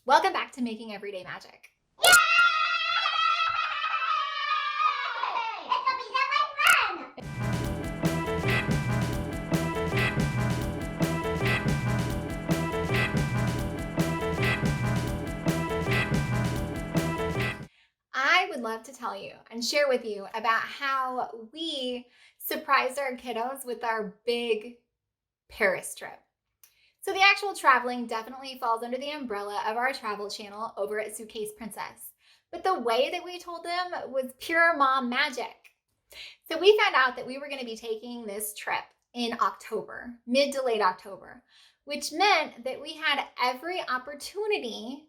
Welcome back to Making Everyday Magic. I would love to tell you and share with you about how we surprised our kiddos with our big Paris trip. So the actual traveling definitely falls under the umbrella of our travel channel over at Suitcase Princess. But the way that we told them was pure mom magic. So we found out that we were going to be taking this trip in October, mid to late October, which meant that we had every opportunity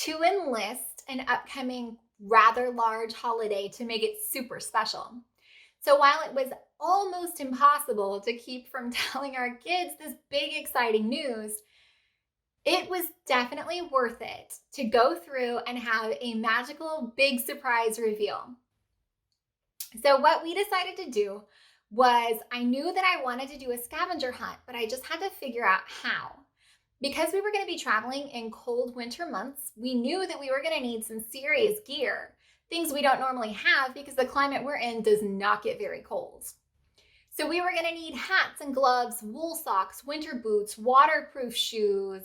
to enlist an upcoming rather large holiday to make it super special. So while it was almost impossible to keep from telling our kids this big exciting news, it was definitely worth it to go through and have a magical big surprise reveal. So what we decided to do was, I knew that I wanted to do a scavenger hunt, but I just had to figure out how. Because we were going to be traveling in cold winter months, we knew that we were going to need some serious gear, things we don't normally have because the climate we're in does not get very cold. So we were going to need hats and gloves, wool socks, winter boots, waterproof shoes,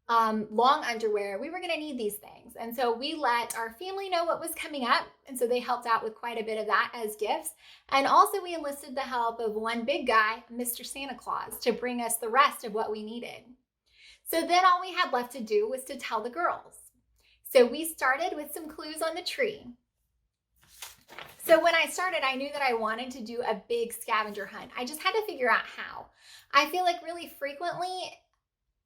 long underwear. We were going to need these things. And so we let our family know what was coming up. And so they helped out with quite a bit of that as gifts. And also we enlisted the help of one big guy, Mr. Santa Claus, to bring us the rest of what we needed. So then all we had left to do was to tell the girls. So we started with some clues on the tree. So when I started, I knew that I wanted to do a big scavenger hunt. I just had to figure out how. I feel like really frequently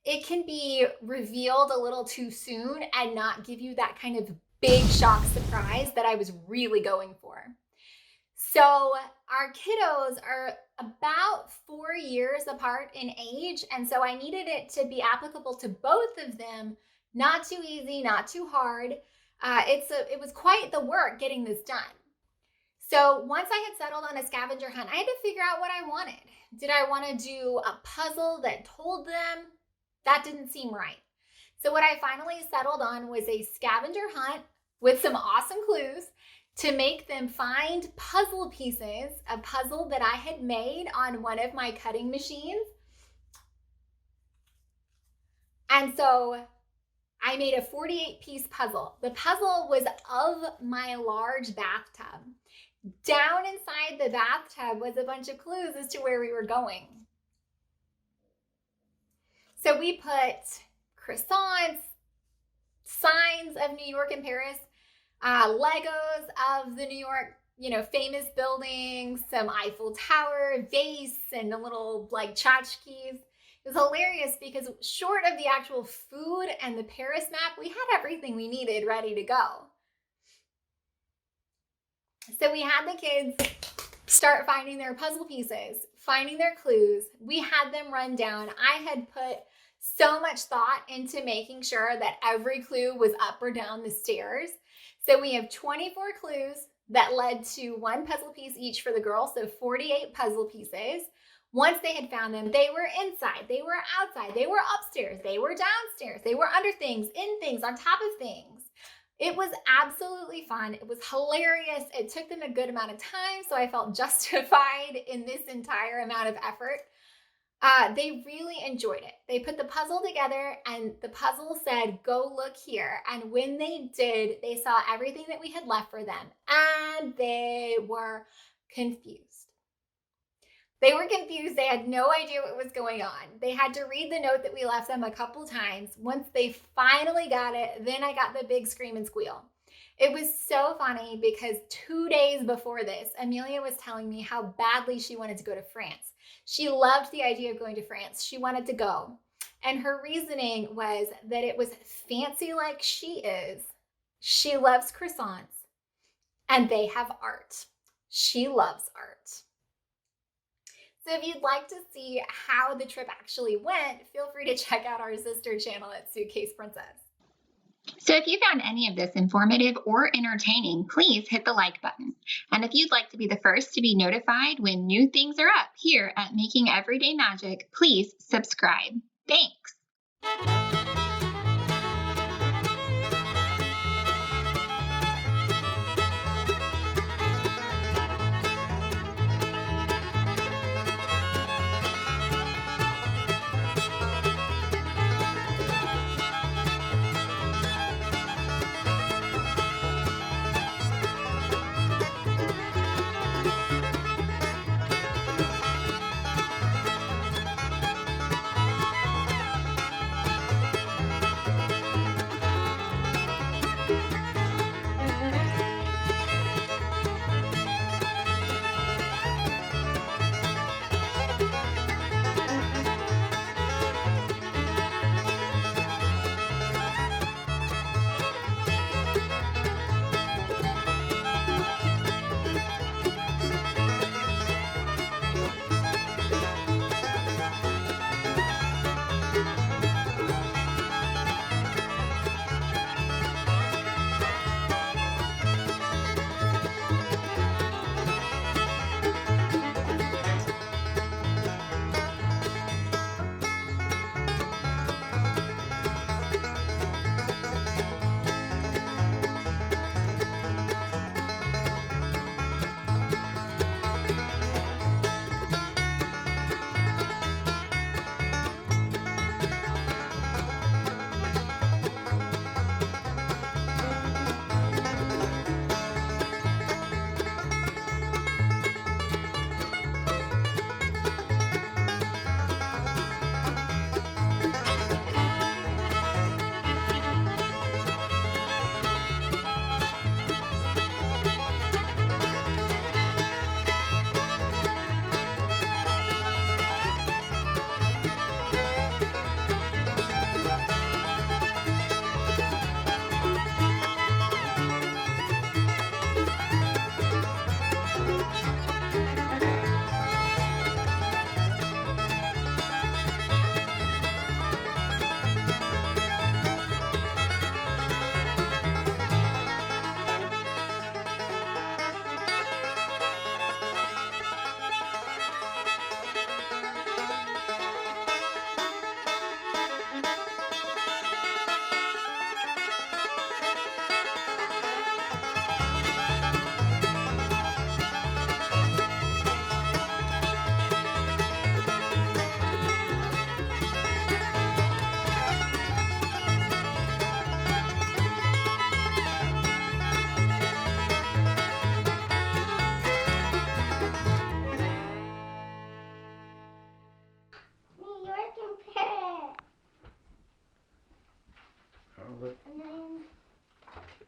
it can be revealed a little too soon and not give you that kind of big shock surprise that I was really going for. So our kiddos are about 4 years apart in age, and so I needed it to be applicable to both of them. Not too easy, not too hard. It was quite the work getting this done. So once I had settled on a scavenger hunt, I had to figure out what I wanted. Did I want to do a puzzle that told them? That didn't seem right. So what I finally settled on was a scavenger hunt with some awesome clues to make them find puzzle pieces, a puzzle that I had made on one of my cutting machines. And so I made a 48-piece puzzle. The puzzle was of my large bathtub. Down inside the bathtub was a bunch of clues as to where we were going. So we put croissants, signs of New York and Paris, Legos of the New York, famous buildings, some Eiffel Tower, vase, and a little tchotchkes. It was hilarious because short of the actual food and the Paris map, we had everything we needed ready to go. So we had the kids start finding their puzzle pieces, finding their clues. We had them run down. I had put so much thought into making sure that every clue was up or down the stairs. So we have 24 clues that led to one puzzle piece each for the girls, so 48 puzzle pieces. Once they had found them, they were inside, they were outside, they were upstairs, they were downstairs, they were under things, in things, on top of things. It was absolutely fun. It was hilarious. It took them a good amount of time, so I felt justified in this entire amount of effort. They really enjoyed it. They put the puzzle together and the puzzle said, "Go look here." And when they did, they saw everything that we had left for them and they were confused. They were confused. They had no idea what was going on. They had to read the note that we left them a couple times. Once they finally got it, then I got the big scream and squeal. It was so funny because 2 days before this, Amelia was telling me how badly she wanted to go to France. She loved the idea of going to France. She wanted to go. And her reasoning was that it was fancy like she is. She loves croissants and they have art. She loves art. So if you'd like to see how the trip actually went, feel free to check out our sister channel at Suitcase Princess. So if you found any of this informative or entertaining, please hit the like button. And if you'd like to be the first to be notified when new things are up here at Making Everyday Magic, please subscribe. Thanks.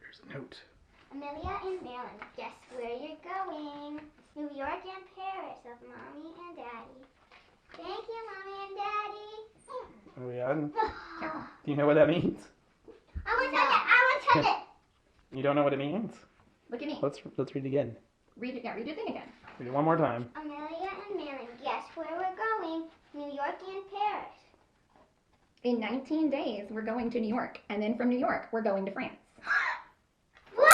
There's a note. Amelia and Marilyn, guess where you're going? New York and Paris of Mommy and Daddy. Thank you, Mommy and Daddy. Oh yeah? Do you know what that means? I want to touch it. I want to touch it. You don't know what it means? Look at me. Let's read it again. Read it. Yeah, read your thing again. Read it one more time. Amelia and Marilyn, guess where we're going? New York and Paris. In 19 days, we're going to New York. And then from New York, we're going to France. Whoa!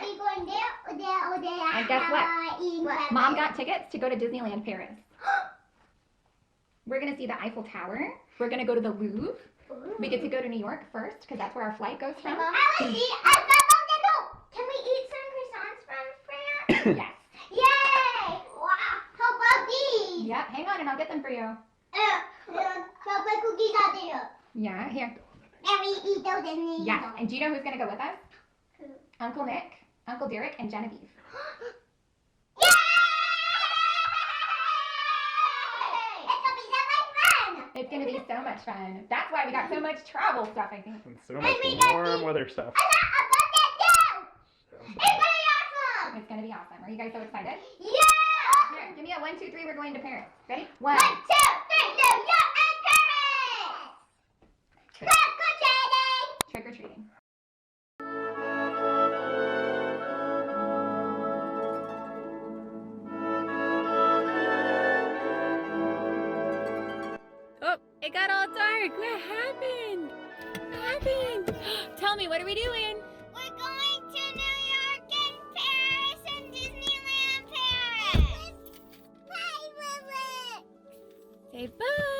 We going there or there or there? And guess what? Mom got tickets to go to Disneyland Paris. We're going to see the Eiffel Tower. We're going to go to the Louvre. We get to go to New York first because that's where our flight goes from. I want to see. Can we eat some croissants from France? Yes. Yay! Wow! How about these? Yep, hang on and I'll get them for you. Chocolate cookies out there. Yeah, here. And we eat those and we eat Yes, those. and do you know who's going to go with us? Who? Uncle Nick, Uncle Derek, and Genevieve. Yay! It's gonna be so much fun. It's going to be so much fun. That's why we got so much travel stuff, I think. And so much warm weather stuff. I got that too. It's gonna be awesome. It's going to be awesome. Are you guys so excited? Yeah. Here, give me a 1, 2, 3. We're going to Paris. Ready? 1. 1, 2, 3, New York and Paris. Trick or treating. Trick or treating. Oh, it got all dark. What happened? Tell me, what are we doing? We're going to New York and Paris and Disneyland Paris. Bye, Bubba. Say bye.